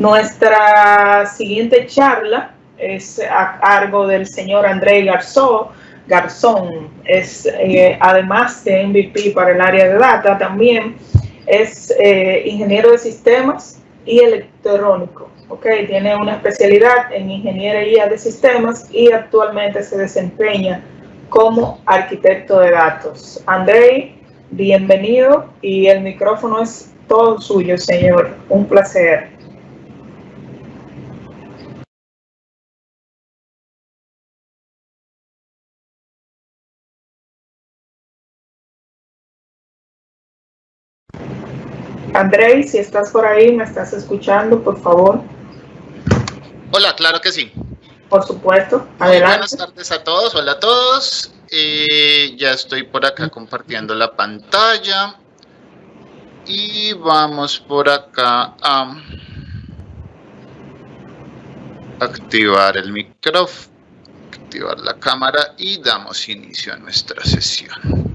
Nuestra siguiente charla es a cargo del señor Andrei Garzón. Es, además de MVP para el área de data, también es ingeniero de sistemas y electrónico. Okay, tiene una especialidad en ingeniería de sistemas y actualmente se desempeña como arquitecto de datos. Andrei, bienvenido y el micrófono es todo suyo, señor. Un placer. Andrei, si estás por ahí, me estás escuchando, por favor. Hola, claro que sí. Por supuesto, adelante. Muy buenas tardes a todos, hola a todos. Ya estoy por acá compartiendo la pantalla. Y vamos por acá a activar el micrófono, activar la cámara y damos inicio a nuestra sesión.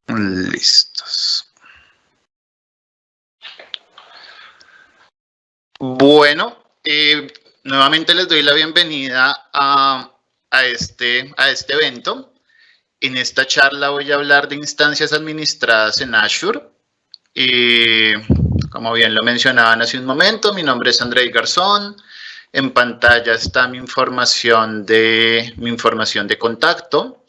Listos. Bueno, nuevamente les doy la bienvenida a este evento. En esta charla voy a hablar de instancias administradas en Azure. Como bien lo mencionaban hace un momento, mi nombre es Andrei Garzón. En pantalla está mi información de contacto.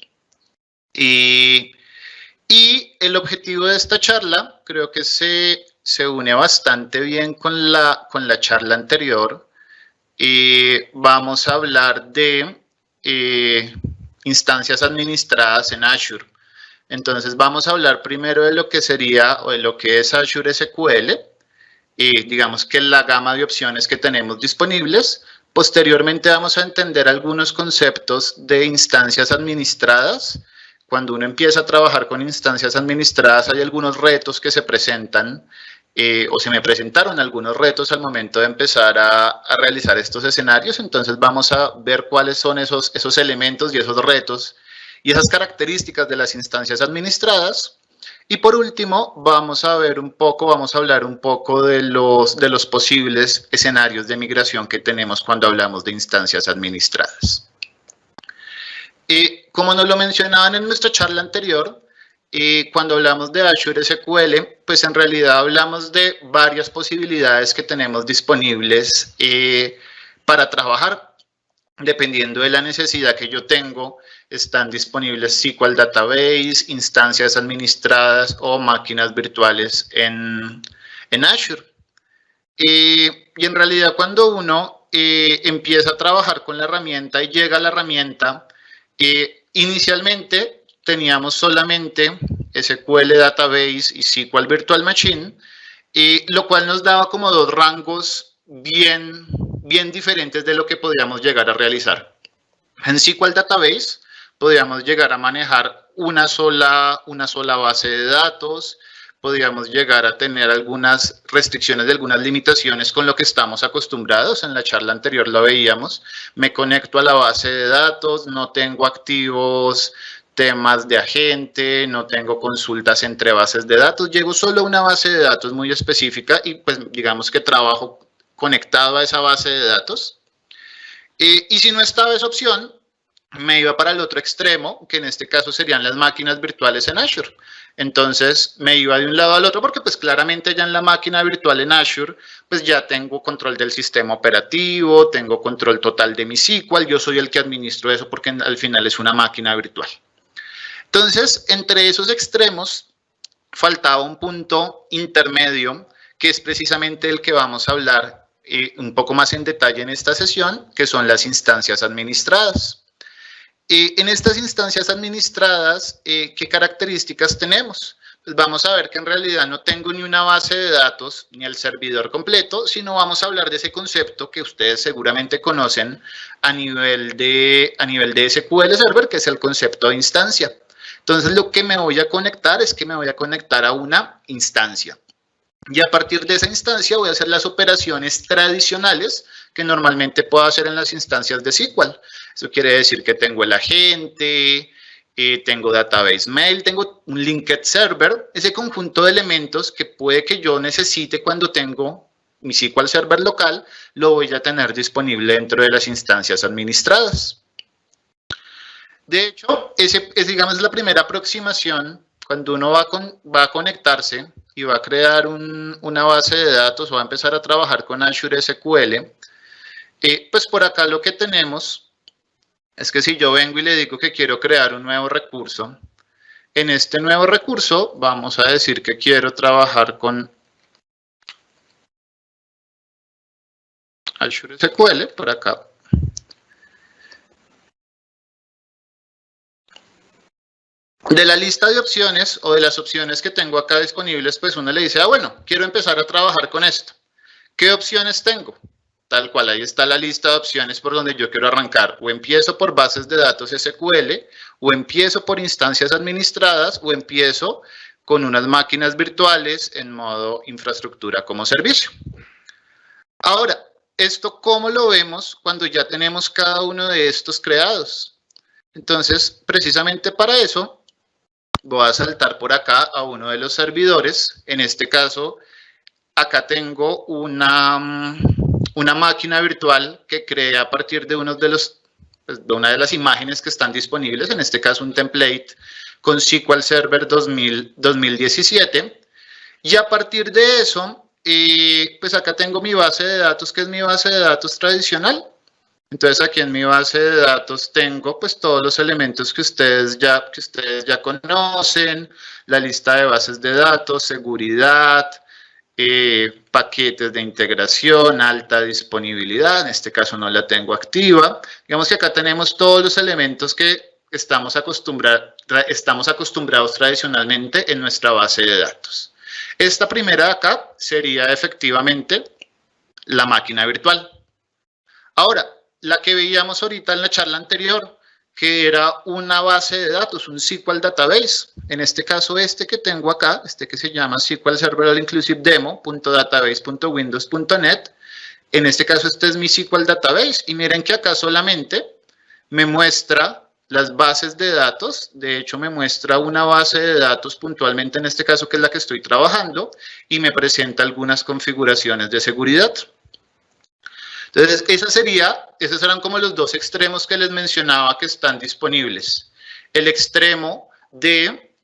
Y el objetivo de esta charla creo que se une bastante bien con la charla anterior. Vamos a hablar de instancias administradas en Azure. Entonces vamos a hablar primero de lo que sería o de lo que es Azure SQL, digamos que la gama de opciones que tenemos disponibles. Posteriormente vamos a entender algunos conceptos de instancias administradas. Cuando uno empieza a trabajar con instancias administradas hay algunos retos que se presentan o se me presentaron algunos retos al momento de empezar a realizar estos escenarios. Entonces vamos a ver cuáles son esos elementos y esos retos y esas características de las instancias administradas. Y por último vamos a hablar un poco de los posibles escenarios de migración que tenemos cuando hablamos de instancias administradas. Como nos lo mencionaban en nuestra charla anterior, cuando hablamos de Azure SQL, pues en realidad hablamos de varias posibilidades que tenemos disponibles para trabajar. Dependiendo de la necesidad que yo tengo, están disponibles SQL Database, instancias administradas o máquinas virtuales en Azure. Y en realidad cuando uno empieza a trabajar con la herramienta y llega a la herramienta, inicialmente teníamos solamente SQL Database y SQL Virtual Machine, lo cual nos daba como dos rangos bien diferentes de lo que podíamos llegar a realizar. En SQL Database podíamos llegar a manejar una sola base de datos, podíamos llegar a tener algunas restricciones de algunas limitaciones con lo que estamos acostumbrados. En la charla anterior lo veíamos. Me conecto a la base de datos, no tengo activos temas de agente, no tengo consultas entre bases de datos, llego solo a una base de datos muy específica y pues digamos que trabajo conectado a esa base de datos. Y si no estaba esa opción, me iba para el otro extremo, que en este caso serían las máquinas virtuales en Azure. Entonces me iba de un lado al otro porque pues claramente ya en la máquina virtual en Azure pues ya tengo control del sistema operativo, tengo control total de mi SQL, yo soy el que administro eso porque al final es una máquina virtual. Entonces entre esos extremos faltaba un punto intermedio que es precisamente el que vamos a hablar un poco más en detalle en esta sesión, que son las instancias administradas. En estas instancias administradas, ¿qué características tenemos? pues vamos a ver que en realidad no tengo ni una base de datos ni el servidor completo, sino vamos a hablar de ese concepto que ustedes seguramente conocen a nivel de SQL Server, que es el concepto de instancia. Entonces, lo que me voy a conectar es que me voy a conectar a una instancia. Y a partir de esa instancia voy a hacer las operaciones tradicionales que normalmente puedo hacer en las instancias de SQL. Eso quiere decir que tengo el agente, tengo database mail, tengo un linked server, ese conjunto de elementos que puede que yo necesite cuando tengo mi SQL Server local, lo voy a tener disponible dentro de las instancias administradas. De hecho, digamos, la primera aproximación cuando uno va a conectarse y va a crear una base de datos o va a empezar a trabajar con Azure SQL, pues por acá lo que tenemos es que si yo vengo y le digo que quiero crear un nuevo recurso, en este nuevo recurso vamos a decir que quiero trabajar con Azure SQL, por acá. De la lista de opciones o de las opciones que tengo acá disponibles, pues uno le dice, bueno, quiero empezar a trabajar con esto. ¿Qué opciones tengo? Tal cual, ahí está la lista de opciones por donde yo quiero arrancar. O empiezo por bases de datos SQL, o empiezo por instancias administradas, o empiezo con unas máquinas virtuales en modo infraestructura como servicio. Ahora, ¿esto cómo lo vemos cuando ya tenemos cada uno de estos creados? Entonces, precisamente para eso, voy a saltar por acá a uno de los servidores. En este caso, acá tengo una máquina virtual que creé a partir de una de las imágenes que están disponibles, en este caso un template con SQL Server 2017. Y a partir de eso, pues acá tengo mi base de datos, que es mi base de datos tradicional. Entonces aquí en mi base de datos tengo pues todos los elementos que ustedes ya conocen, la lista de bases de datos, seguridad, paquetes de integración, alta disponibilidad, en este caso no la tengo activa. Digamos que acá tenemos todos los elementos que estamos acostumbrados tradicionalmente en nuestra base de datos. Esta primera de acá sería efectivamente la máquina virtual. Ahora, la que veíamos ahorita en la charla anterior, que era una base de datos, un SQL Database. En este caso, que tengo acá, que se llama SQL Server All Inclusive Demo.database.windows.net. En este caso, este es mi SQL Database. Y miren que acá solamente me muestra las bases de datos. De hecho, me muestra una base de datos puntualmente, en este caso, que es la que estoy trabajando, y me presenta algunas configuraciones de seguridad. Entonces, esos eran como los dos extremos que les mencionaba que están disponibles. El extremo de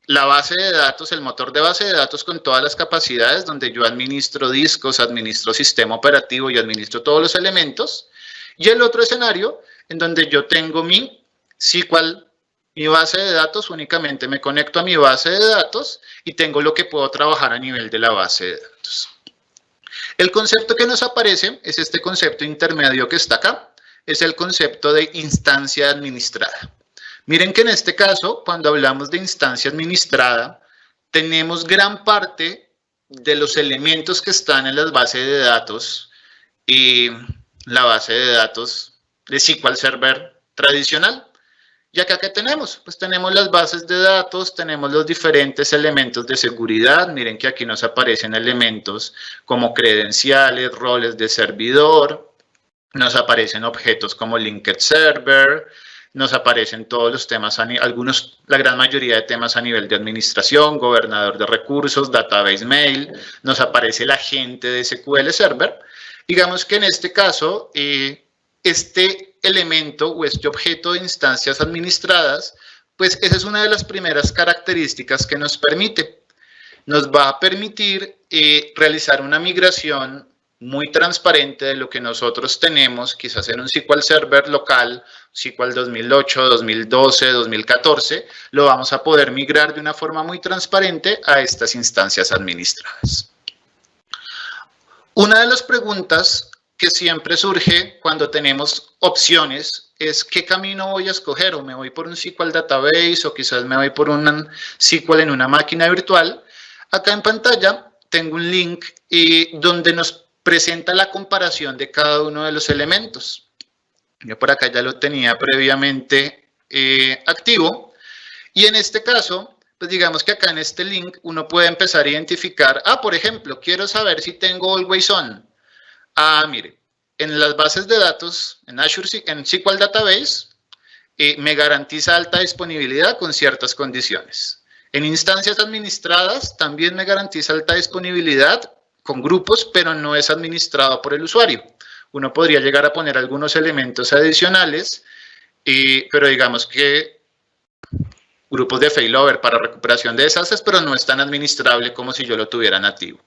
la base de datos, el motor de base de datos con todas las capacidades, donde yo administro discos, administro sistema operativo y administro todos los elementos. Y el otro escenario, en donde yo tengo mi SQL, mi base de datos, únicamente me conecto a mi base de datos y tengo lo que puedo trabajar a nivel de la base de datos. El concepto que nos aparece es este concepto intermedio que está acá, es el concepto de instancia administrada. Miren que en este caso, cuando hablamos de instancia administrada, tenemos gran parte de los elementos que están en las bases de datos y la base de datos de SQL Server tradicional. ¿Y acá qué tenemos? Pues tenemos las bases de datos, tenemos los diferentes elementos de seguridad. Miren que aquí nos aparecen elementos como credenciales, roles de servidor, nos aparecen objetos como linked server, nos aparecen todos los temas, la gran mayoría de temas a nivel de administración, gobernador de recursos, database mail, nos aparece el agente de SQL Server. Digamos que en este caso, este elemento o este objeto de instancias administradas, pues esa es una de las primeras características que nos permite. Nos va a permitir realizar una migración muy transparente de lo que nosotros tenemos, quizás en un SQL Server local, SQL 2008, 2012, 2014, lo vamos a poder migrar de una forma muy transparente a estas instancias administradas. Una de las preguntas que siempre surge cuando tenemos opciones es qué camino voy a escoger, o me voy por un SQL Database, o quizás me voy por un SQL en una máquina virtual. Acá en pantalla tengo un link donde nos presenta la comparación de cada uno de los elementos. Yo por acá ya lo tenía previamente activo, y en este caso, pues digamos que acá en este link uno puede empezar a identificar, por ejemplo, quiero saber si tengo Always On. Mire, en las bases de datos, en Azure, en SQL Database, me garantiza alta disponibilidad con ciertas condiciones. En instancias administradas también me garantiza alta disponibilidad con grupos, pero no es administrado por el usuario. Uno podría llegar a poner algunos elementos adicionales, pero digamos que grupos de failover para recuperación de desastres, pero no es tan administrable como si yo lo tuviera nativo.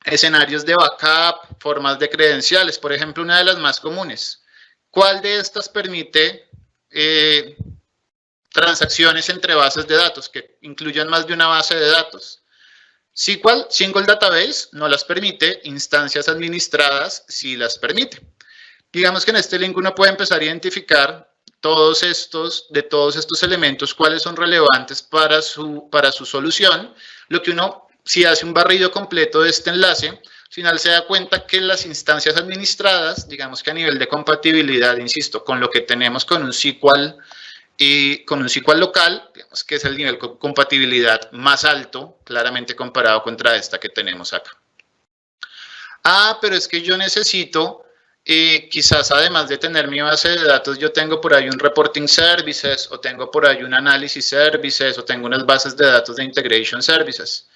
Escenarios de backup, formas de credenciales, por ejemplo, una de las más comunes. ¿Cuál de estas permite transacciones entre bases de datos que incluyan más de una base de datos? SQL, Single Database, no las permite. Instancias administradas sí las permite. Digamos que en este link uno puede empezar a identificar todos estos elementos, cuáles son relevantes para su solución. Lo que uno, si hace un barrido completo de este enlace, al final se da cuenta que las instancias administradas, digamos que a nivel de compatibilidad, insisto, con lo que tenemos con un SQL y con un SQL local, digamos que es el nivel de compatibilidad más alto, claramente comparado contra esta que tenemos acá. Pero es que yo necesito, quizás además de tener mi base de datos, yo tengo por ahí un reporting services, o tengo por ahí un análisis services, o tengo unas bases de datos de integration services.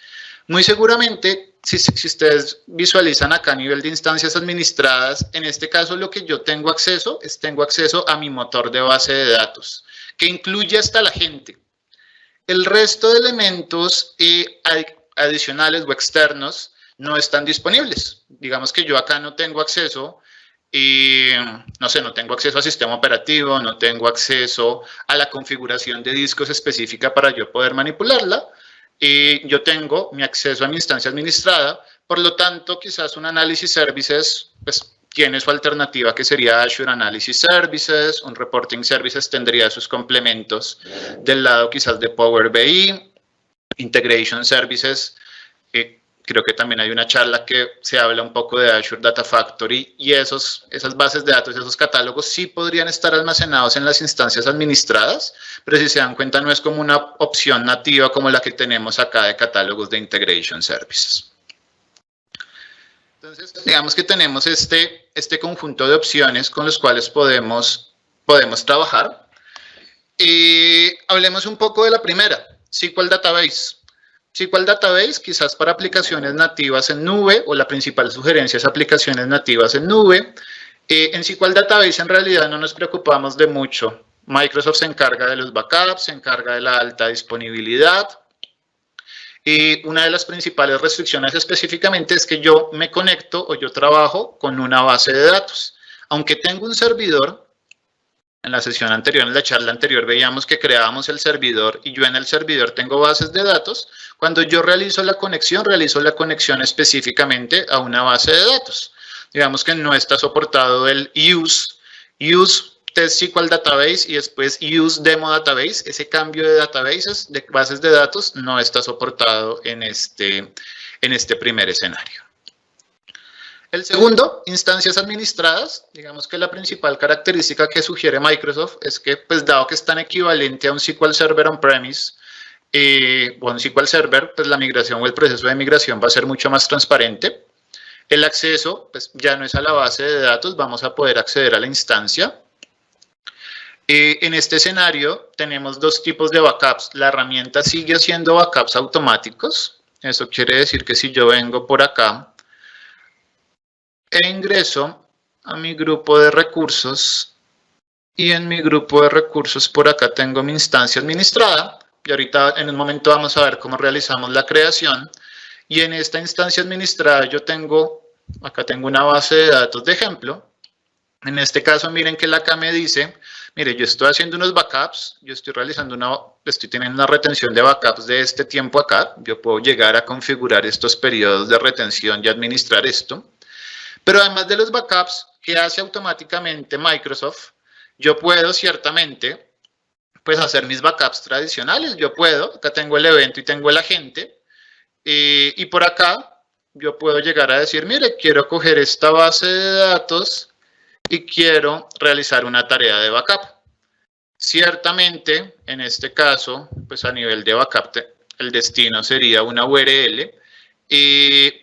Muy seguramente, si ustedes visualizan acá a nivel de instancias administradas, en este caso lo que yo tengo acceso a mi motor de base de datos, que incluye hasta la gente. El resto de elementos adicionales o externos no están disponibles. Digamos que yo acá no tengo acceso, no tengo acceso al sistema operativo, no tengo acceso a la configuración de discos específica para yo poder manipularla. Yo tengo mi acceso a mi instancia administrada, por lo tanto, quizás un análisis services, pues, tiene su alternativa que sería Azure Analysis Services, un Reporting Services tendría sus complementos del lado quizás de Power BI, Integration Services, creo que también hay una charla que se habla un poco de Azure Data Factory, y esas bases de datos, esos catálogos sí podrían estar almacenados en las instancias administradas, pero si se dan cuenta no es como una opción nativa como la que tenemos acá de catálogos de Integration Services. Entonces, digamos que tenemos este conjunto de opciones con los cuales podemos trabajar. Hablemos un poco de la primera, SQL Database. SQL Database, quizás para aplicaciones nativas en nube, o la principal sugerencia es aplicaciones nativas en nube. En SQL Database en realidad no nos preocupamos de mucho. Microsoft se encarga de los backups, se encarga de la alta disponibilidad. Y una de las principales restricciones específicamente es que yo me conecto o yo trabajo con una base de datos. Aunque tengo un servidor, en la sesión anterior, en la charla anterior, veíamos que creábamos el servidor y yo en el servidor tengo bases de datos. Cuando yo realizo la conexión específicamente a una base de datos. Digamos que no está soportado el use test SQL Database y después use demo database. Ese cambio de databases, de bases de datos, no está soportado en este primer escenario. El segundo, instancias administradas. Digamos que la principal característica que sugiere Microsoft es que, pues dado que es tan equivalente a un SQL Server on-premise o un SQL Server, pues la migración o el proceso de migración va a ser mucho más transparente. El acceso, pues ya no es a la base de datos, vamos a poder acceder a la instancia. En este escenario tenemos dos tipos de backups. La herramienta sigue haciendo backups automáticos. Eso quiere decir que si yo vengo por acá e ingreso a mi grupo de recursos, y en mi grupo de recursos por acá tengo mi instancia administrada, y ahorita en un momento vamos a ver cómo realizamos la creación, y en esta instancia administrada yo acá tengo una base de datos de ejemplo. En este caso miren que acá me dice, mire, yo estoy haciendo unos backups, yo estoy teniendo una retención de backups de este tiempo acá, yo puedo llegar a configurar estos periodos de retención y administrar esto. Pero además de los backups, ¿qué hace automáticamente Microsoft? Yo puedo ciertamente pues hacer mis backups tradicionales. Yo puedo, acá tengo el evento y tengo el agente, y por acá yo puedo llegar a decir, mire, quiero coger esta base de datos y quiero realizar una tarea de backup. Ciertamente, en este caso, pues a nivel de backup, el destino sería una URL,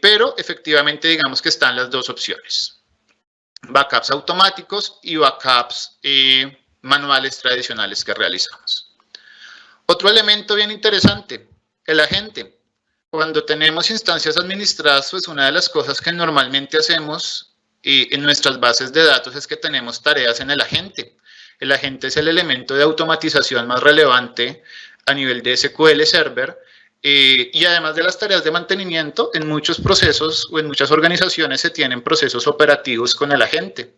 pero efectivamente digamos que están las dos opciones. Backups automáticos y backups manuales tradicionales que realizamos. Otro elemento bien interesante, el agente. Cuando tenemos instancias administradas, pues una de las cosas que normalmente hacemos en nuestras bases de datos es que tenemos tareas en el agente. El agente es el elemento de automatización más relevante a nivel de SQL Server, y además de las tareas de mantenimiento, en muchos procesos o en muchas organizaciones se tienen procesos operativos con el agente.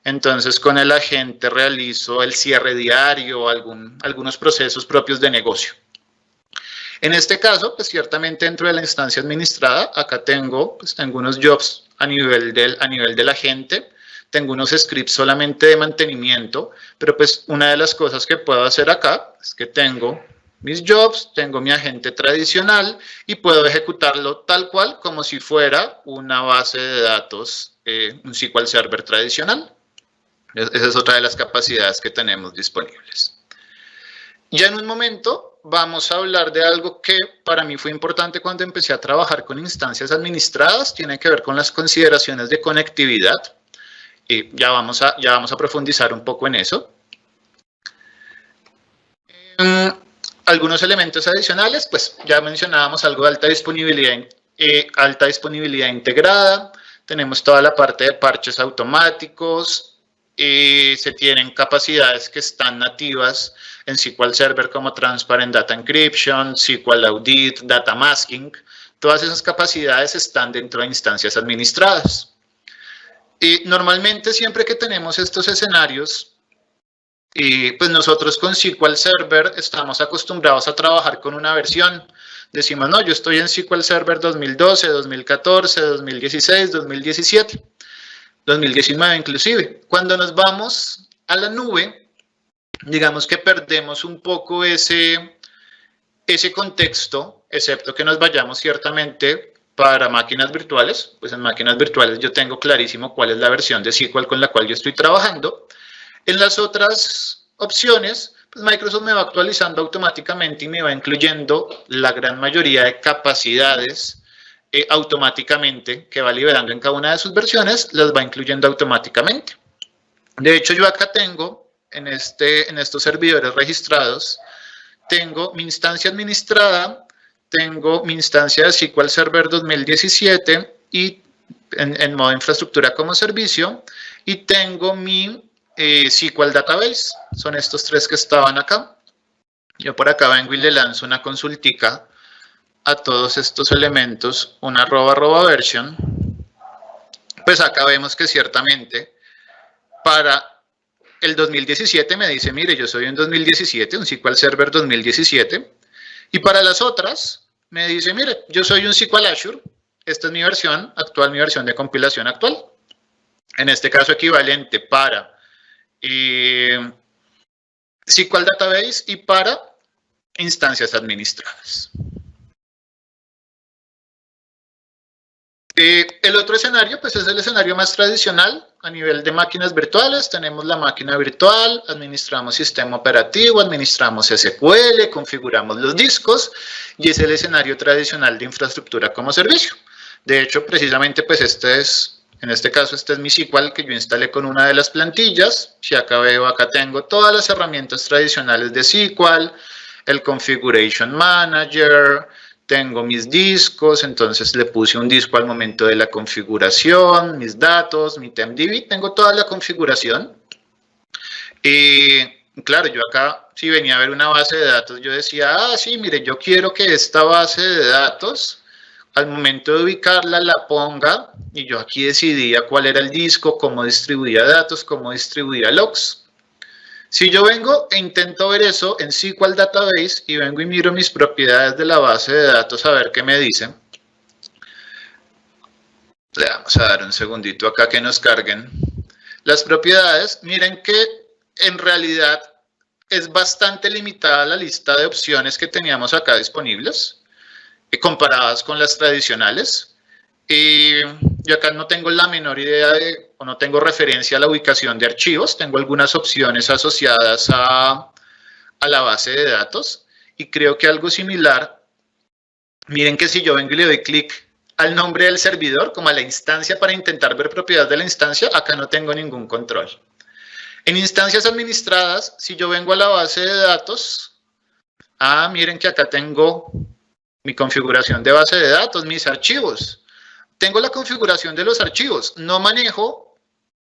Entonces, con el agente realizo el cierre diario, algunos procesos propios de negocio. En este caso, pues ciertamente dentro de la instancia administrada, acá tengo unos jobs a nivel del agente, tengo unos scripts solamente de mantenimiento, pero pues una de las cosas que puedo hacer acá es que tengo mis jobs, tengo mi agente tradicional y puedo ejecutarlo tal cual como si fuera una base de datos, un SQL Server tradicional. Esa es otra de las capacidades que tenemos disponibles. Ya en un momento vamos a hablar de algo que para mí fue importante cuando empecé a trabajar con instancias administradas, tiene que ver con las consideraciones de conectividad. Y ya vamos a profundizar un poco en eso. Algunos elementos adicionales, pues ya mencionábamos algo de alta disponibilidad integrada, tenemos toda la parte de parches automáticos, se tienen capacidades que están nativas en SQL Server como Transparent Data Encryption, SQL Audit, Data Masking. Todas esas capacidades están dentro de instancias administradas. Y normalmente siempre que tenemos estos escenarios, pues nosotros con SQL Server estamos acostumbrados a trabajar con una versión. Decimos, no, yo estoy en SQL Server 2012, 2014, 2016, 2017. 2019 inclusive. Cuando nos vamos a la nube, digamos que perdemos un poco ese contexto, excepto que nos vayamos ciertamente para máquinas virtuales. Pues en máquinas virtuales yo tengo clarísimo cuál es la versión de SQL con la cual yo estoy trabajando. En las otras opciones, pues Microsoft me va actualizando automáticamente y me va incluyendo la gran mayoría de capacidades automáticamente que va liberando en cada una de sus versiones, las va incluyendo automáticamente. De hecho, yo acá tengo, en estos servidores registrados, tengo mi instancia administrada, tengo mi instancia de SQL Server 2017 y en modo infraestructura como servicio, y tengo mi SQL Database. Son estos tres que estaban acá. Yo por acá vengo y le lanzo una consultica a todos estos elementos, una @version, pues acá vemos que ciertamente para el 2017 me dice, mire, yo soy un 2017, un SQL Server 2017, y para las otras me dice, mire, yo soy un SQL Azure, esta es mi versión actual, mi versión de compilación actual, en este caso equivalente para SQL Database y para instancias administradas. El otro escenario, pues es el escenario más tradicional a nivel de máquinas virtuales. Tenemos la máquina virtual, administramos sistema operativo, administramos SQL, configuramos los discos y es el escenario tradicional de infraestructura como servicio. De hecho, precisamente, pues en este caso, este es mi SQL que yo instalé con una de las plantillas. Si acá veo, acá tengo todas las herramientas tradicionales de SQL, el Configuration Manager, tengo mis discos, entonces le puse un disco al momento de la configuración, mis datos, mi TempDB, tengo toda la configuración. Y claro, yo acá, si venía a ver una base de datos, yo decía, sí, mire, yo quiero que esta base de datos, al momento de ubicarla, la ponga, y yo aquí decidía cuál era el disco, cómo distribuía datos, cómo distribuía logs. Si yo vengo e intento ver eso en SQL Database y vengo y miro mis propiedades de la base de datos a ver qué me dicen. Le vamos a dar un segundito acá que nos carguen. Las propiedades, miren que en realidad es bastante limitada la lista de opciones que teníamos acá disponibles, comparadas con las tradicionales. Yo acá no tengo la menor idea o no tengo referencia a la ubicación de archivos, tengo algunas opciones asociadas a la base de datos, y creo que algo similar, miren que si yo vengo y le doy clic al nombre del servidor, como a la instancia para intentar ver propiedades de la instancia, acá no tengo ningún control. En instancias administradas, si yo vengo a la base de datos, miren que acá tengo mi configuración de base de datos, mis archivos. Tengo la configuración de los archivos. No manejo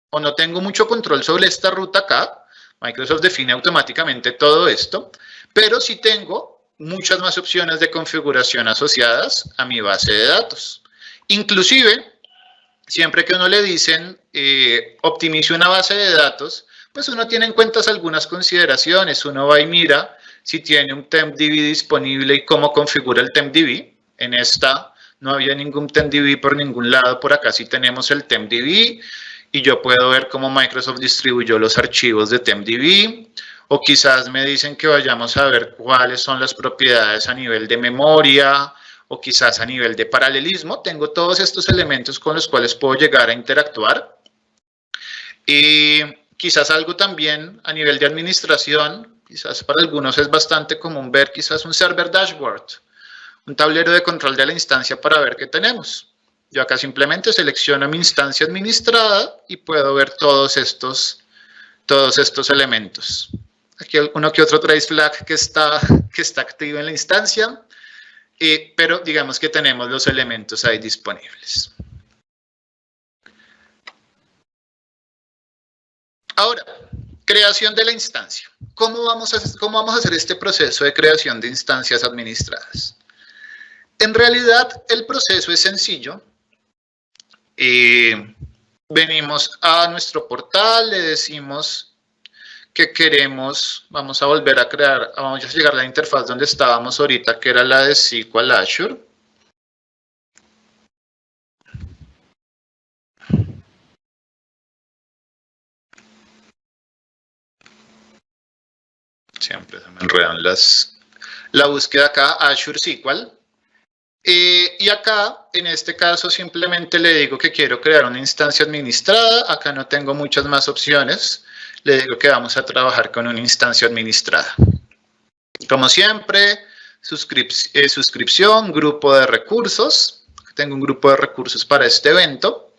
o no tengo mucho control sobre esta ruta acá. Microsoft define automáticamente todo esto, pero sí tengo muchas más opciones de configuración asociadas a mi base de datos. Inclusive, siempre que uno le dicen optimice una base de datos, pues uno tiene en cuenta algunas consideraciones. Uno va y mira si tiene un TempDB disponible y cómo configura el TempDB. En esta no había ningún TempDB por ningún lado, por acá sí tenemos el TempDB y yo puedo ver cómo Microsoft distribuyó los archivos de TempDB. O quizás me dicen que vayamos a ver cuáles son las propiedades a nivel de memoria o quizás a nivel de paralelismo. Tengo todos estos elementos con los cuales puedo llegar a interactuar. Y quizás algo también a nivel de administración, quizás para algunos es bastante común ver quizás un server dashboard, un tablero de control de la instancia para ver qué tenemos. Yo acá simplemente selecciono mi instancia administrada y puedo ver todos estos elementos. Aquí uno que otro trace flag que está activo en la instancia, pero digamos que tenemos los elementos ahí disponibles. Ahora, creación de la instancia. ¿Cómo vamos a hacer este proceso de creación de instancias administradas? En realidad, el proceso es sencillo. Venimos a nuestro portal, le decimos que queremos, vamos a volver a crear, vamos a llegar a la interfaz donde estábamos ahorita, que era la de SQL Azure. Siempre se me enredan la búsqueda acá, Azure SQL. Y acá, en este caso, simplemente le digo que quiero crear una instancia administrada. Acá no tengo muchas más opciones. Le digo que vamos a trabajar con una instancia administrada. Como siempre, suscripción, grupo de recursos. Tengo un grupo de recursos para este evento.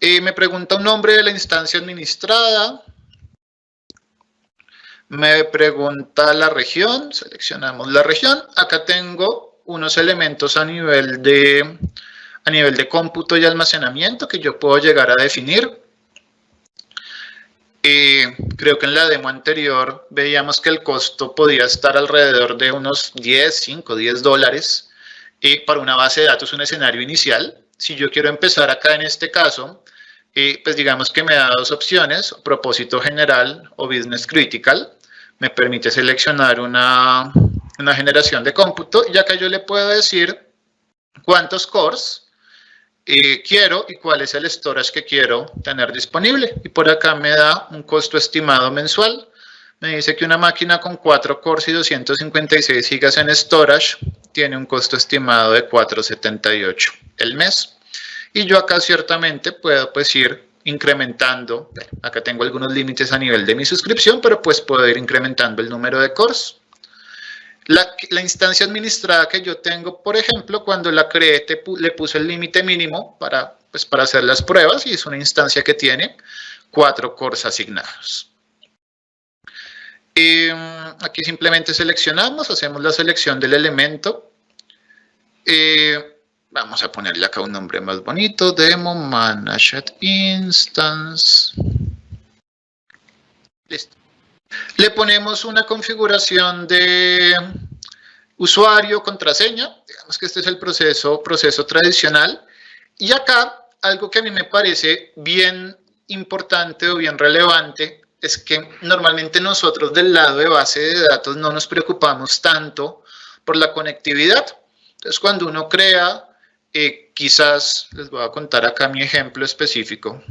Me pregunta un nombre de la instancia administrada. Me pregunta la región. Seleccionamos la región. Acá tengo unos elementos a nivel de cómputo y almacenamiento que yo puedo llegar a definir. Creo que en la demo anterior veíamos que el costo podía estar alrededor de unos 5 o 10 dólares para una base de datos, un escenario inicial. Si yo quiero empezar acá en este caso, pues digamos que me da dos opciones, propósito general o business critical. Me permite seleccionar una generación de cómputo y acá yo le puedo decir cuántos cores quiero y cuál es el storage que quiero tener disponible. Y por acá me da un costo estimado mensual. Me dice que una máquina con 4 cores y 256 gigas en storage tiene un costo estimado de $4.78 el mes. Y yo acá ciertamente puedo pues ir incrementando. Acá tengo algunos límites a nivel de mi suscripción, pero pues puedo ir incrementando el número de cores. La instancia administrada que yo tengo, por ejemplo, cuando la creé, le puse el límite mínimo para hacer las pruebas y es una instancia que tiene 4 cores asignados. Aquí simplemente seleccionamos, hacemos la selección del elemento. Vamos a ponerle acá un nombre más bonito, Demo Managed Instance. Listo. Le ponemos una configuración de usuario, contraseña. Digamos que este es el proceso tradicional. Y acá, algo que a mí me parece bien importante o bien relevante, es que normalmente nosotros del lado de base de datos no nos preocupamos tanto por la conectividad. Entonces, cuando uno crea, quizás, les voy a contar acá mi ejemplo específico.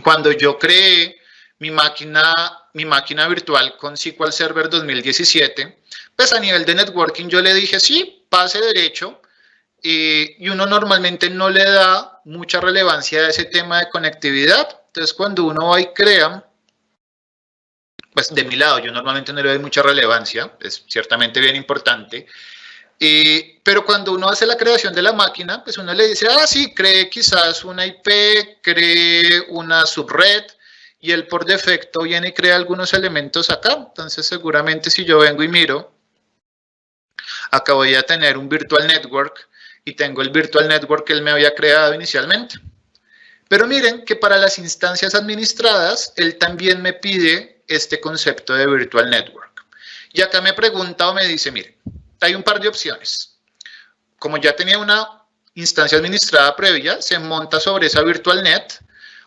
Cuando yo creé mi máquina virtual con SQL Server 2017, pues a nivel de networking yo le dije, sí, pase derecho, y uno normalmente no le da mucha relevancia a ese tema de conectividad. Entonces, cuando uno va y crea, pues de mi lado, yo normalmente no le doy mucha relevancia, es ciertamente bien importante, pero cuando uno hace la creación de la máquina, pues uno le dice, ah, sí, cree quizás una IP, cree una subred, y él por defecto viene y crea algunos elementos acá. Entonces, seguramente si yo vengo y miro, acá voy a tener un virtual network, y tengo el virtual network que él me había creado inicialmente. Pero miren que para las instancias administradas, él también me pide este concepto de virtual network. Y acá me pregunta o me dice, miren, hay un par de opciones. Como ya tenía una instancia administrada previa, se monta sobre esa virtual net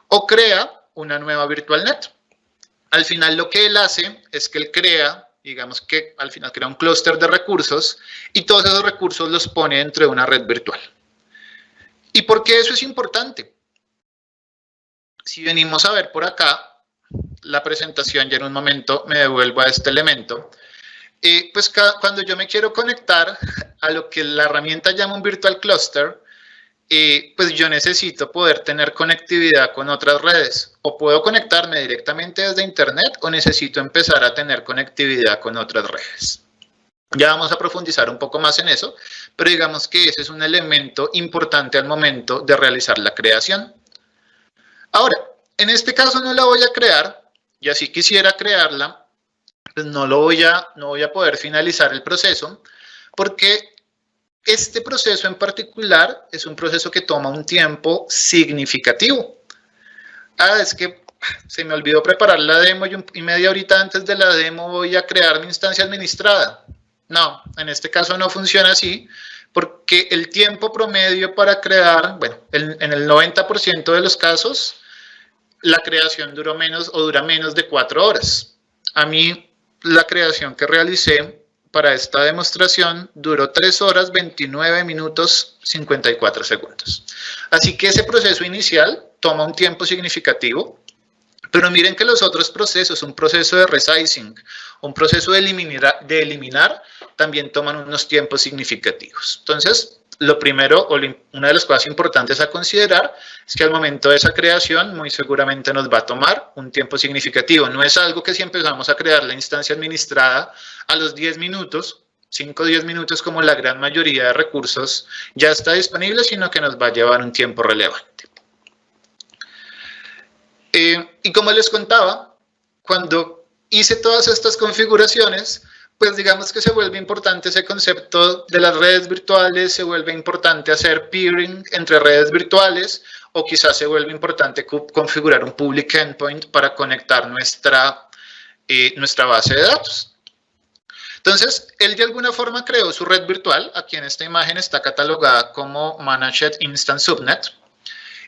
o crea una nueva virtual net. Al final lo que él hace es que él crea, digamos que al final crea un clúster de recursos y todos esos recursos los pone dentro de una red virtual. ¿Y por qué eso es importante? Si venimos a ver por acá la presentación, ya en un momento me devuelvo a este elemento, pues cuando yo me quiero conectar a lo que la herramienta llama un virtual cluster, pues yo necesito poder tener conectividad con otras redes. O puedo conectarme directamente desde internet o necesito empezar a tener conectividad con otras redes. Ya vamos a profundizar un poco más en eso, pero digamos que ese es un elemento importante al momento de realizar la creación. Ahora, en este caso no la voy a crear, y así quisiera crearla, pues no voy a poder finalizar el proceso, porque este proceso en particular es un proceso que toma un tiempo significativo. Ah, es que se me olvidó preparar la demo y media horita antes de la demo voy a crear mi instancia administrada. No, en este caso no funciona así, porque el tiempo promedio para crear, bueno, en el 90% de los casos, la creación dura menos de 4 horas. A mí, la creación que realicé para esta demostración duró 3 horas, 29 minutos, 54 segundos. Así que ese proceso inicial toma un tiempo significativo, pero miren que los otros procesos, un proceso de resizing, un proceso de eliminar también toman unos tiempos significativos. Entonces, lo primero, o una de las cosas importantes a considerar, es que al momento de esa creación, muy seguramente nos va a tomar un tiempo significativo. No es algo que si empezamos a crear la instancia administrada a los 10 minutos, 5 o 10 minutos como la gran mayoría de recursos ya está disponible, sino que nos va a llevar un tiempo relevante. Y como les contaba, cuando hice todas estas configuraciones, pues digamos que se vuelve importante ese concepto de las redes virtuales, se vuelve importante hacer peering entre redes virtuales, o quizás se vuelve importante configurar un public endpoint para conectar nuestra base de datos. Entonces, él de alguna forma creó su red virtual, aquí en esta imagen está catalogada como Managed Instance Subnet,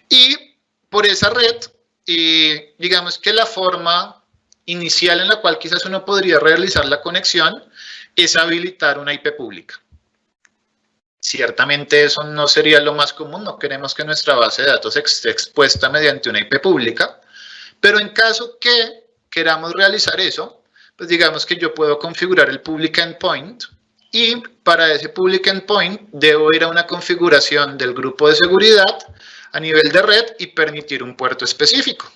y por esa red, digamos que la forma inicial en la cual quizás uno podría realizar la conexión es habilitar una IP pública. Ciertamente eso no sería lo más común, no queremos que nuestra base de datos esté expuesta mediante una IP pública, pero en caso que queramos realizar eso, pues digamos que yo puedo configurar el public endpoint y para ese public endpoint debo ir a una configuración del grupo de seguridad a nivel de red y permitir un puerto específico.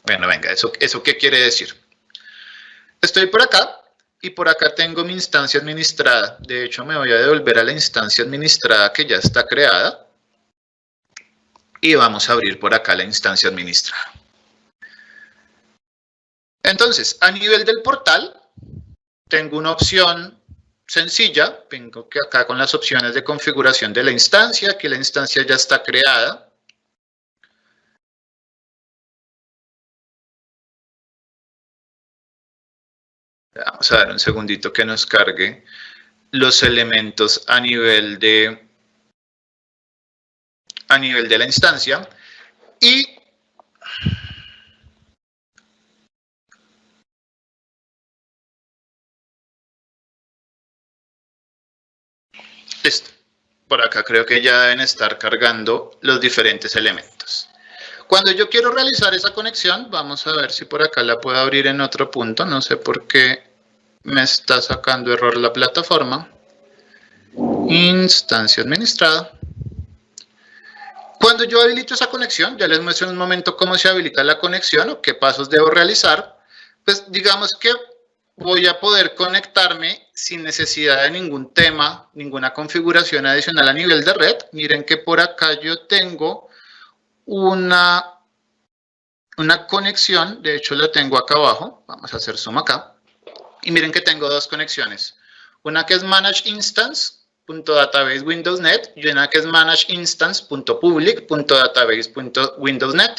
Bueno, venga, ¿eso qué quiere decir? Estoy por acá y por acá tengo mi instancia administrada. De hecho, me voy a devolver a la instancia administrada que ya está creada y vamos a abrir por acá la instancia administrada. Entonces, a nivel del portal, tengo una opción sencilla. Vengo acá con las opciones de configuración de la instancia, que la instancia ya está creada. Vamos a dar un segundito que nos cargue los elementos a nivel de la instancia. Y listo. Por acá creo que ya deben estar cargando los diferentes elementos. Cuando yo quiero realizar esa conexión, vamos a ver si por acá la puedo abrir en otro punto. No sé por qué me está sacando error la plataforma. Instancia administrada. Cuando yo habilito esa conexión, ya les muestro en un momento cómo se habilita la conexión o qué pasos debo realizar. Pues digamos que voy a poder conectarme sin necesidad de ningún tema, ninguna configuración adicional a nivel de red. Miren que por acá yo tengo una conexión, de hecho la tengo acá abajo, vamos a hacer zoom acá, y miren que tengo dos conexiones, una que es manageinstance.database.windows.net y una que es manageinstance.public.database.windows.net,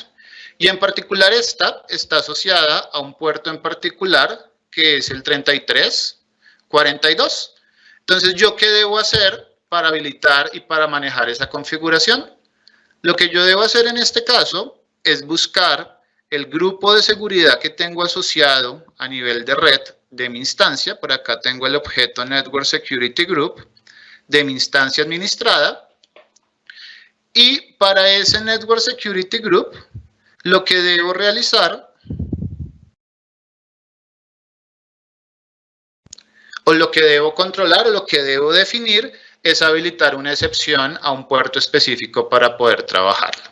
y en particular esta está asociada a un puerto en particular que es el 3342. Entonces, ¿yo qué debo hacer para habilitar y para manejar esa configuración? Lo que yo debo hacer en este caso es buscar el grupo de seguridad que tengo asociado a nivel de red de mi instancia. Por acá tengo el objeto Network Security Group de mi instancia administrada. Y para ese Network Security Group, lo que debo realizar o lo que debo controlar o lo que debo definir es habilitar una excepción a un puerto específico para poder trabajarlo.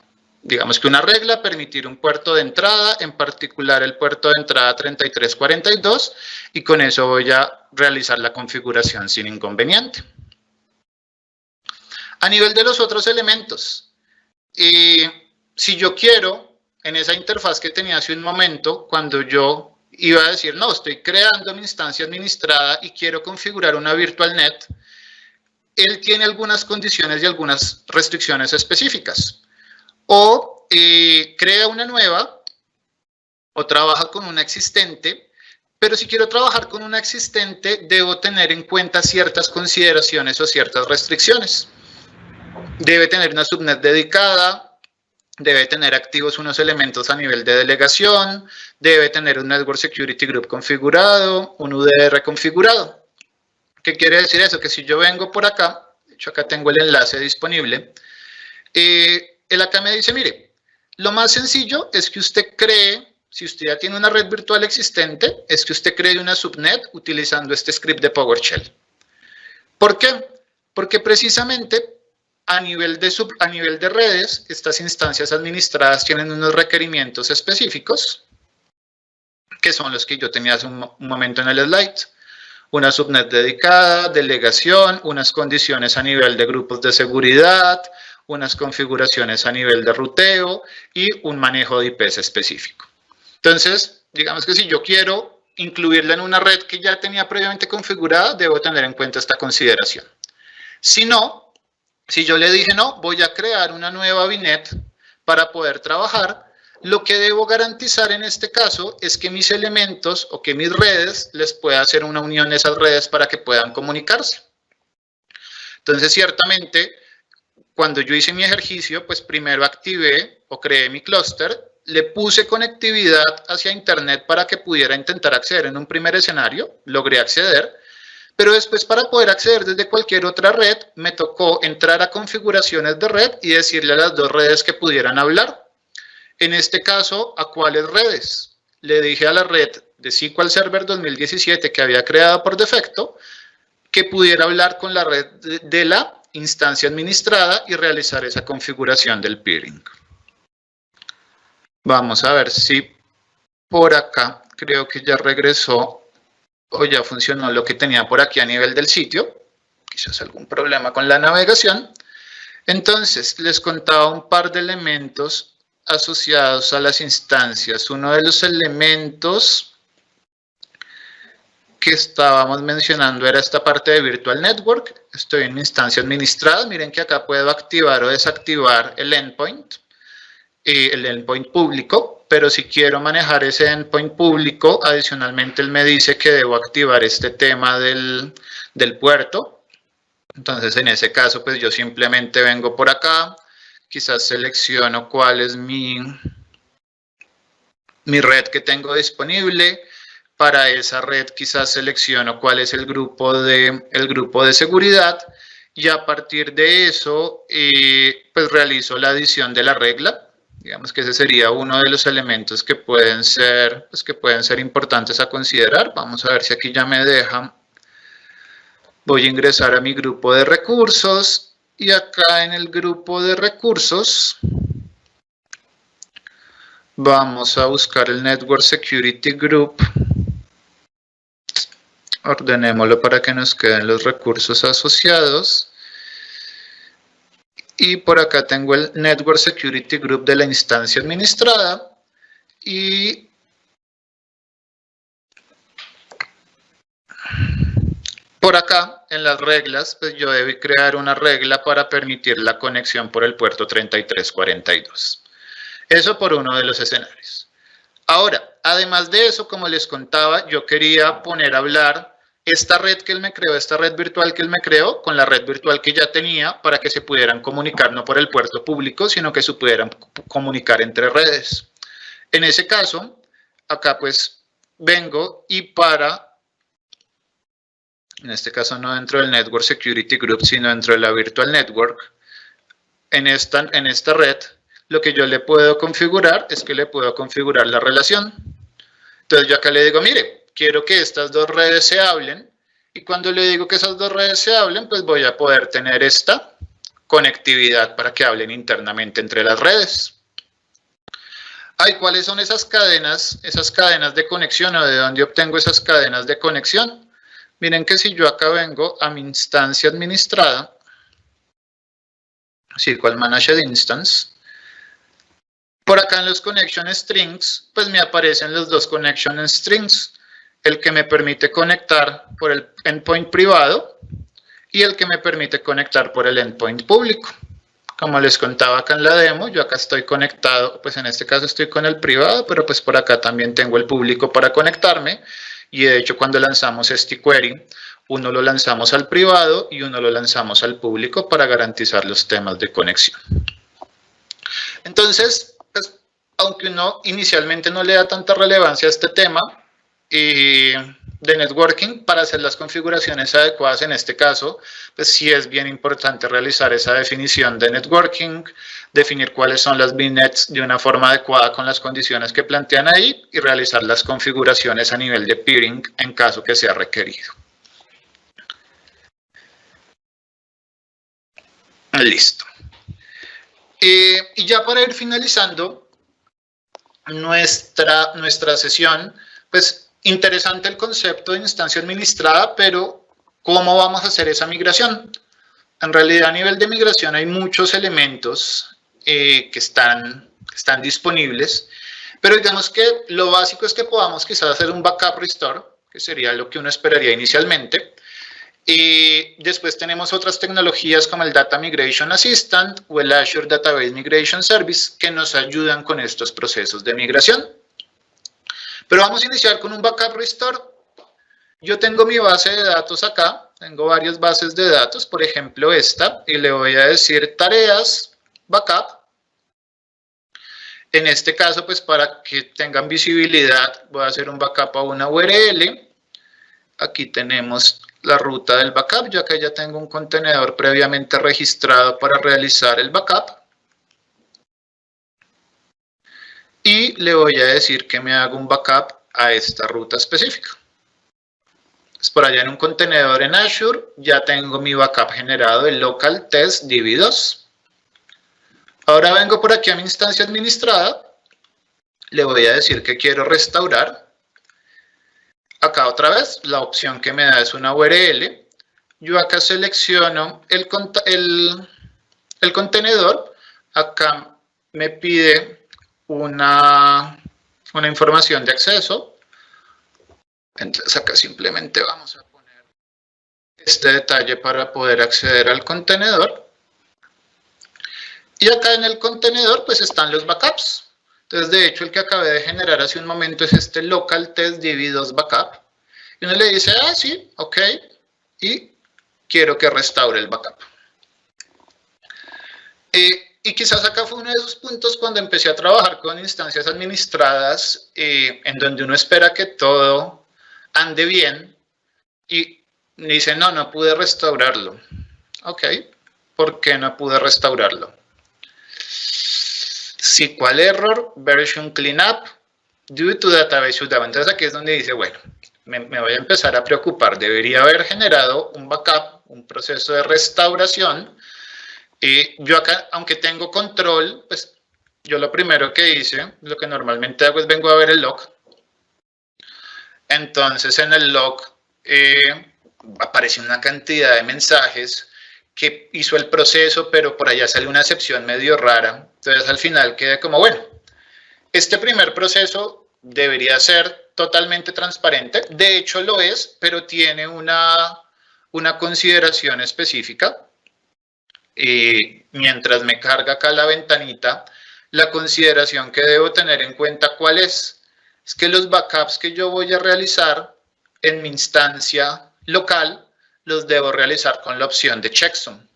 Digamos que una regla, permitir un puerto de entrada, en particular el puerto de entrada 3342, y con eso voy a realizar la configuración sin inconveniente. A nivel de los otros elementos, si yo quiero, en esa interfaz que tenía hace un momento, cuando yo iba a decir, no, estoy creando mi instancia administrada y quiero configurar una VirtualNet, él tiene algunas condiciones y algunas restricciones específicas. O crea una nueva, o trabaja con una existente, pero si quiero trabajar con una existente, debo tener en cuenta ciertas consideraciones o ciertas restricciones. Debe tener una subnet dedicada, debe tener activos unos elementos a nivel de delegación, debe tener un Network Security Group configurado, un UDR configurado. ¿Qué quiere decir eso? Que si yo vengo por acá, de hecho acá tengo el enlace disponible, él acá me dice, mire, lo más sencillo es que usted cree, si usted ya tiene una red virtual existente, es que usted cree una subnet utilizando este script de PowerShell. ¿Por qué? Porque precisamente a nivel de redes, estas instancias administradas tienen unos requerimientos específicos, que son los que yo tenía hace un momento en el slide. Una subnet dedicada, delegación, unas condiciones a nivel de grupos de seguridad, unas configuraciones a nivel de ruteo y un manejo de IPs específico. Entonces, digamos que si yo quiero incluirla en una red que ya tenía previamente configurada, debo tener en cuenta esta consideración. Si no, si yo le dije, no, voy a crear una nueva VNet para poder trabajar, lo que debo garantizar en este caso es que mis elementos o que mis redes les pueda hacer una unión a esas redes para que puedan comunicarse. Entonces, ciertamente, cuando yo hice mi ejercicio, pues primero activé o creé mi clúster, le puse conectividad hacia internet para que pudiera intentar acceder en un primer escenario, logré acceder, pero después para poder acceder desde cualquier otra red, me tocó entrar a configuraciones de red y decirle a las dos redes que pudieran hablar. En este caso, ¿a cuáles redes? Le dije a la red de SQL Server 2017 que había creado por defecto, que pudiera hablar con la red de la instancia administrada y realizar esa configuración del peering. Vamos a ver si por acá creo que ya regresó o ya funcionó lo que tenía por aquí a nivel del sitio. Quizás algún problema con la navegación. Entonces, les contaba un par de elementos asociados a las instancias. Uno de los elementos que estábamos mencionando era esta parte de Virtual Network. Estoy en mi instancia administrada. Miren que acá puedo activar o desactivar el endpoint público, pero si quiero manejar ese endpoint público, adicionalmente él me dice que debo activar este tema del puerto. Entonces, en ese caso, pues yo simplemente vengo por acá, quizás selecciono cuál es mi red que tengo disponible. Para esa red quizás selecciono cuál es el grupo de seguridad y a partir de eso pues realizo la adición de la regla. Digamos que ese sería uno de los elementos que pueden ser, pues, importantes a considerar. Vamos a ver si aquí ya me deja. Voy a ingresar a mi grupo de recursos y acá en el grupo de recursos vamos a buscar el Network Security Group. Ordenémoslo para que nos queden los recursos asociados. Y por acá tengo el Network Security Group de la instancia administrada. Y por acá, en las reglas, pues yo debo crear una regla para permitir la conexión por el puerto 3342. Eso por uno de los escenarios. Ahora, además de eso, como les contaba, yo quería poner a hablar esta red que él me creó, esta red virtual que él me creó, con la red virtual que ya tenía, para que se pudieran comunicar no por el puerto público, sino que se pudieran comunicar entre redes. En ese caso, acá pues vengo y en este caso no dentro del Network Security Group, sino dentro de la Virtual Network, en esta red, lo que yo le puedo configurar es que le puedo configurar la relación. Entonces yo acá le digo, mire, quiero que estas dos redes se hablen, y cuando le digo que esas dos redes se hablen, pues voy a poder tener esta conectividad para que hablen internamente entre las redes. ¿Cuáles son esas cadenas de conexión o de dónde obtengo esas cadenas de conexión? Miren que si yo acá vengo a mi instancia administrada, SQL Managed Instance, por acá en los Connection Strings, pues me aparecen los dos Connection Strings, el que me permite conectar por el endpoint privado y el que me permite conectar por el endpoint público. Como les contaba acá en la demo, yo acá estoy conectado, pues en este caso estoy con el privado, pero pues por acá también tengo el público para conectarme. Y de hecho cuando lanzamos este query, uno lo lanzamos al privado y uno lo lanzamos al público para garantizar los temas de conexión. Entonces, pues, aunque uno inicialmente no le da tanta relevancia a este tema de networking, para hacer las configuraciones adecuadas en este caso, pues sí es bien importante realizar esa definición de networking, definir cuáles son las VNets de una forma adecuada con las condiciones que plantean ahí y realizar las configuraciones a nivel de peering en caso que sea requerido. Listo. Y ya para ir finalizando nuestra sesión, pues interesante el concepto de instancia administrada, pero ¿cómo vamos a hacer esa migración? En realidad a nivel de migración hay muchos elementos que están disponibles, pero digamos que lo básico es que podamos quizás hacer un backup restore, que sería lo que uno esperaría inicialmente. Y después tenemos otras tecnologías como el Data Migration Assistant o el Azure Database Migration Service que nos ayudan con estos procesos de migración. Pero vamos a iniciar con un backup restore. Yo tengo mi base de datos acá, tengo varias bases de datos, por ejemplo esta, y le voy a decir tareas, backup. En este caso, pues para que tengan visibilidad, voy a hacer un backup a una URL. Aquí tenemos la ruta del backup, yo acá ya tengo un contenedor previamente registrado para realizar el backup. Y le voy a decir que me haga un backup a esta ruta específica. Pues por allá en un contenedor en Azure ya tengo mi backup generado en local test db2. Ahora vengo por aquí a mi instancia administrada, le voy a decir que quiero restaurar. Acá otra vez la opción que me da es una URL. Yo acá selecciono el contenedor, acá me pide una información de acceso. Entonces acá simplemente vamos a poner este detalle para poder acceder al contenedor. Y acá en el contenedor pues están los backups. Entonces de hecho el que acabé de generar hace un momento es este local test db2 backup. Y uno le dice, sí, ok, y quiero que restaure el backup. Y quizás acá fue uno de esos puntos cuando empecé a trabajar con instancias administradas, en donde uno espera que todo ande bien, y dice, no pude restaurarlo. Ok, ¿por qué no pude restaurarlo? SQL error, version cleanup, due to database shutdown. Entonces aquí es donde dice, bueno, me voy a empezar a preocupar. Debería haber generado un backup, un proceso de restauración. Y yo acá, aunque tengo control, pues yo lo primero que hice, lo que normalmente hago es vengo a ver el log. Entonces en el log aparece una cantidad de mensajes que hizo el proceso, pero por allá sale una excepción medio rara. Entonces al final quedé como, bueno, este primer proceso debería ser totalmente transparente. De hecho lo es, pero tiene una consideración específica. Y mientras me carga acá la ventanita, la consideración que debo tener en cuenta, ¿cuál es? Es que los backups que yo voy a realizar en mi instancia local, los debo realizar con la opción de checksum.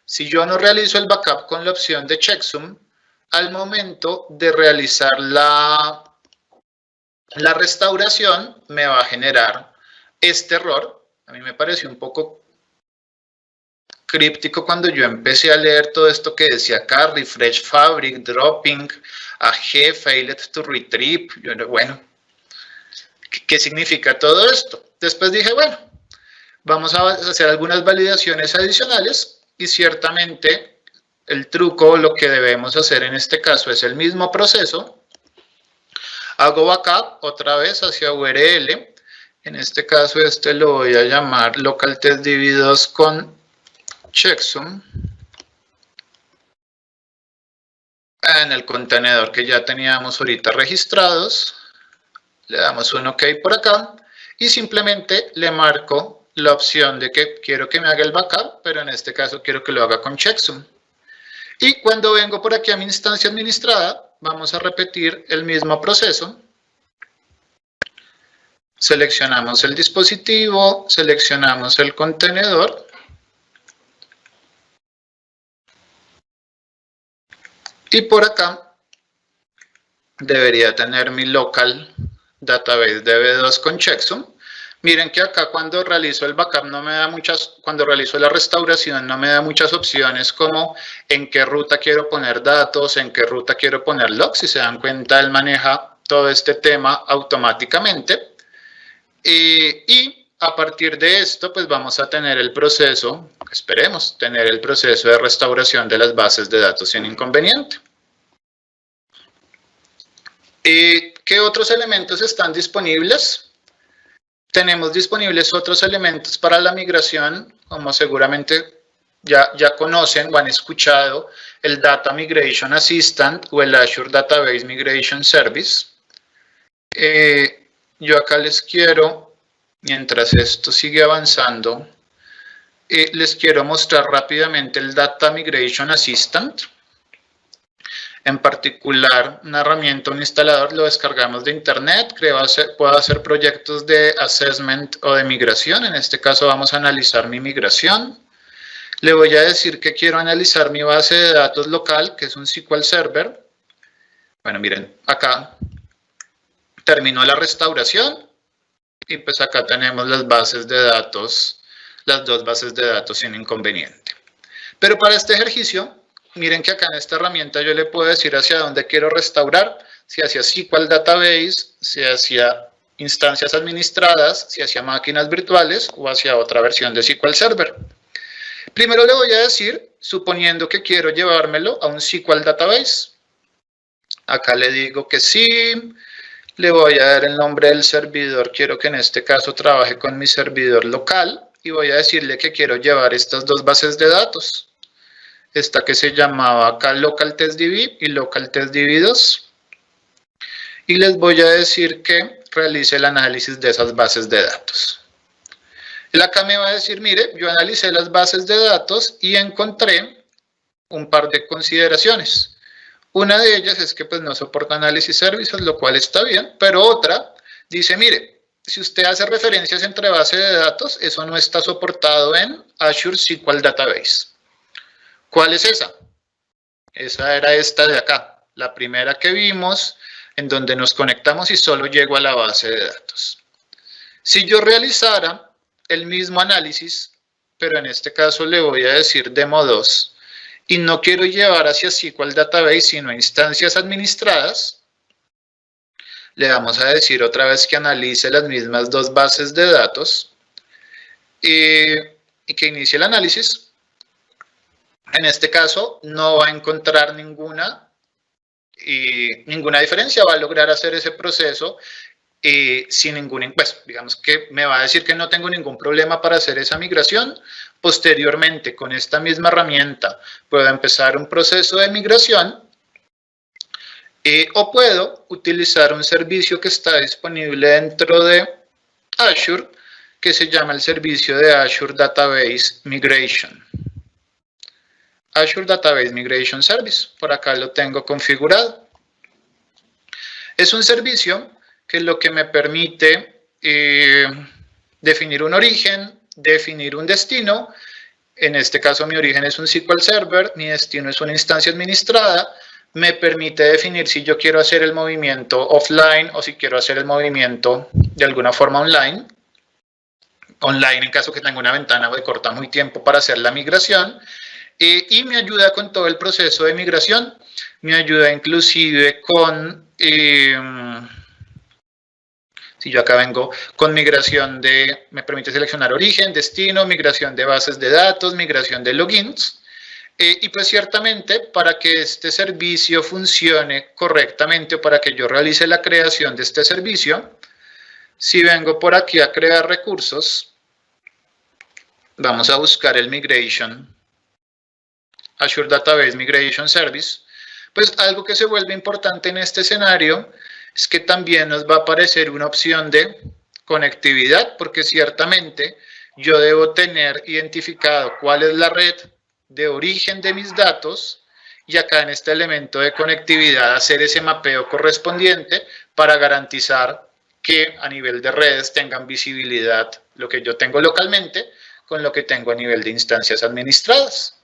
Si yo no realizo el backup con la opción de checksum, al momento de realizar la restauración, me va a generar este error. A mí me pareció un poco críptico cuando yo empecé a leer todo esto que decía acá, refresh fabric, dropping, AG, failed to retrieve. Yo, bueno, ¿qué significa todo esto? Después dije, bueno, vamos a hacer algunas validaciones adicionales y ciertamente el truco, lo que debemos hacer en este caso es el mismo proceso. Hago backup otra vez hacia URL. En este caso este lo voy a llamar local test db2 con checksum en el contenedor que ya teníamos ahorita registrados. Le damos un OK por acá y simplemente le marco la opción de que quiero que me haga el backup, pero en este caso quiero que lo haga con checksum. Y cuando vengo por aquí a mi instancia administrada, vamos a repetir el mismo proceso. Seleccionamos el dispositivo, seleccionamos el contenedor. Y por acá debería tener mi local database db2 con checksum. Miren que acá cuando realizo el backup no me da cuando realizo la restauración no me da muchas opciones como en qué ruta quiero poner datos, en qué ruta quiero poner logs. Si se dan cuenta, él maneja todo este tema automáticamente. Y a partir de esto, pues vamos a tener el proceso, esperemos, tener el proceso de restauración de las bases de datos sin inconveniente. ¿Qué otros elementos están disponibles? Tenemos disponibles otros elementos para la migración, como seguramente ya conocen o han escuchado, el Data Migration Assistant o el Azure Database Migration Service. Yo acá les quiero, mientras esto sigue avanzando, les quiero mostrar rápidamente el Data Migration Assistant. En particular, una herramienta, un instalador, lo descargamos de internet. Puedo hacer proyectos de assessment o de migración. En este caso vamos a analizar mi migración. Le voy a decir que quiero analizar mi base de datos local, que es un SQL Server. Bueno, miren, acá terminó la restauración y pues acá tenemos las bases de datos, las dos bases de datos sin inconveniente. Pero para este ejercicio, miren que acá en esta herramienta yo le puedo decir hacia dónde quiero restaurar, si hacia SQL Database, si hacia instancias administradas, si hacia máquinas virtuales o hacia otra versión de SQL Server. Primero le voy a decir, suponiendo que quiero llevármelo a un SQL Database. Acá le digo que sí. Le voy a dar el nombre del servidor, quiero que en este caso trabaje con mi servidor local y voy a decirle que quiero llevar estas dos bases de datos. Esta que se llamaba acá Local Test DB y Local Test DB2. Y les voy a decir que realice el análisis de esas bases de datos. Él acá me va a decir, mire, yo analicé las bases de datos y encontré un par de consideraciones. Una de ellas es que pues no soporta análisis services, lo cual está bien, pero otra dice, mire, si usted hace referencias entre bases de datos, eso no está soportado en Azure SQL Database. ¿Cuál es esa? Esa era esta de acá, la primera que vimos, en donde nos conectamos y solo llego a la base de datos. Si yo realizara el mismo análisis, pero en este caso le voy a decir demo 2, y no quiero llevar hacia SQL Database, sino a instancias administradas, le vamos a decir otra vez que analice las mismas dos bases de datos y que inicie el análisis. En este caso no va a encontrar ninguna diferencia, va a lograr hacer ese proceso sin ningún, pues digamos que me va a decir que no tengo ningún problema para hacer esa migración. Posteriormente, con esta misma herramienta, puedo empezar un proceso de migración o puedo utilizar un servicio que está disponible dentro de Azure, que se llama el servicio de Azure Database Migration. Azure Database Migration Service, por acá lo tengo configurado. Es un servicio que lo que me permite definir un origen, definir un destino. En este caso mi origen es un SQL Server, mi destino es una instancia administrada. Me permite definir si yo quiero hacer el movimiento offline o si quiero hacer el movimiento de alguna forma online. Online en caso que tenga una ventana de corta muy tiempo para hacer la migración. Y me ayuda con todo el proceso de migración. Me ayuda inclusive con... si yo acá vengo con migración me permite seleccionar origen, destino, migración de bases de datos, migración de logins. Y pues ciertamente para que este servicio funcione correctamente o para que yo realice la creación de este servicio, si vengo por aquí a crear recursos, vamos a buscar el Migration, Azure Database Migration Service, pues algo que se vuelve importante en este escenario es que también nos va a aparecer una opción de conectividad, porque ciertamente yo debo tener identificado cuál es la red de origen de mis datos y acá en este elemento de conectividad hacer ese mapeo correspondiente para garantizar que a nivel de redes tengan visibilidad lo que yo tengo localmente con lo que tengo a nivel de instancias administradas.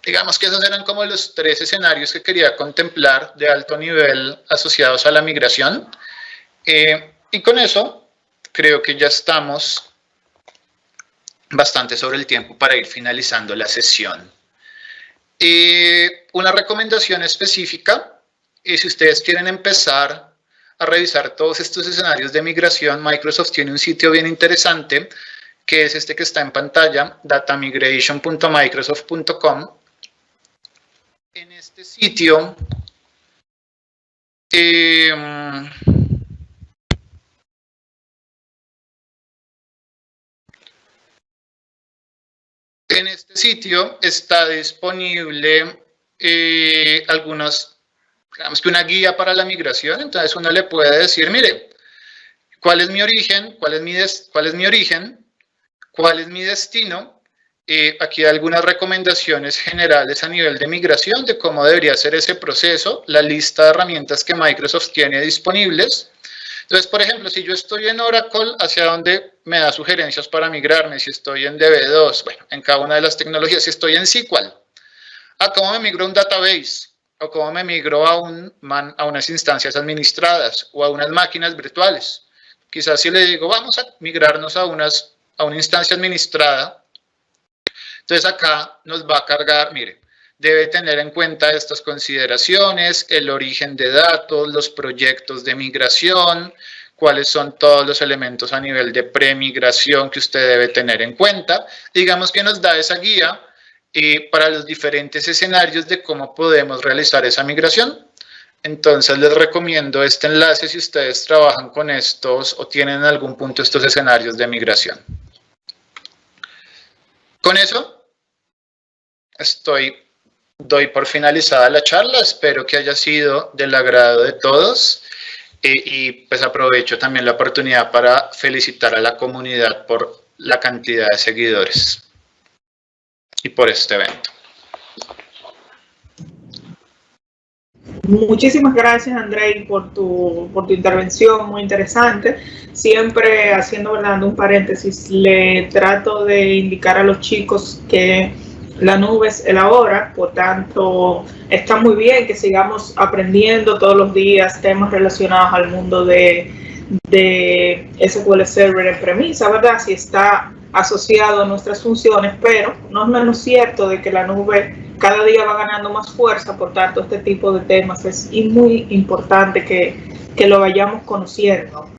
Digamos que esos eran como los 3 escenarios que quería contemplar de alto nivel asociados a la migración. Y con eso creo que ya estamos bastante sobre el tiempo para ir finalizando la sesión. Una recomendación específica, si ustedes quieren empezar a revisar todos estos escenarios de migración, Microsoft tiene un sitio bien interesante, que es este que está en pantalla, datamigration.microsoft.com. En este sitio, está disponible digamos que una guía para la migración. Entonces uno le puede decir, mire, ¿cuál es mi origen? ¿Cuál es mi origen? ¿Cuál es mi destino? Aquí hay algunas recomendaciones generales a nivel de migración de cómo debería ser ese proceso, la lista de herramientas que Microsoft tiene disponibles. Entonces, por ejemplo, si yo estoy en Oracle, ¿hacia dónde me da sugerencias para migrarme? Si estoy en DB2, bueno, en cada una de las tecnologías. Si estoy en SQL, ¿a cómo me migro a un database? ¿O cómo me migro a unas instancias administradas o a unas máquinas virtuales? Quizás si le digo, vamos a migrarnos a una instancia administrada, entonces acá nos va a cargar, mire, debe tener en cuenta estas consideraciones, el origen de datos, los proyectos de migración, cuáles son todos los elementos a nivel de premigración que usted debe tener en cuenta. Digamos que nos da esa guía para los diferentes escenarios de cómo podemos realizar esa migración. Entonces les recomiendo este enlace si ustedes trabajan con estos o tienen en algún punto estos escenarios de migración. Con eso doy por finalizada la charla. Espero que haya sido del agrado de todos y pues aprovecho también la oportunidad para felicitar a la comunidad por la cantidad de seguidores y por este evento. Muchísimas gracias, Andrei, por tu intervención muy interesante. Siempre haciendo, ¿verdad?, un paréntesis, le trato de indicar a los chicos que la nube es el ahora, por tanto, está muy bien que sigamos aprendiendo todos los días temas relacionados al mundo de SQL Server en premisa, ¿verdad? Si está asociado a nuestras funciones, pero no es menos cierto de que la nube cada día va ganando más fuerza, por tanto este tipo de temas es muy importante que lo vayamos conociendo.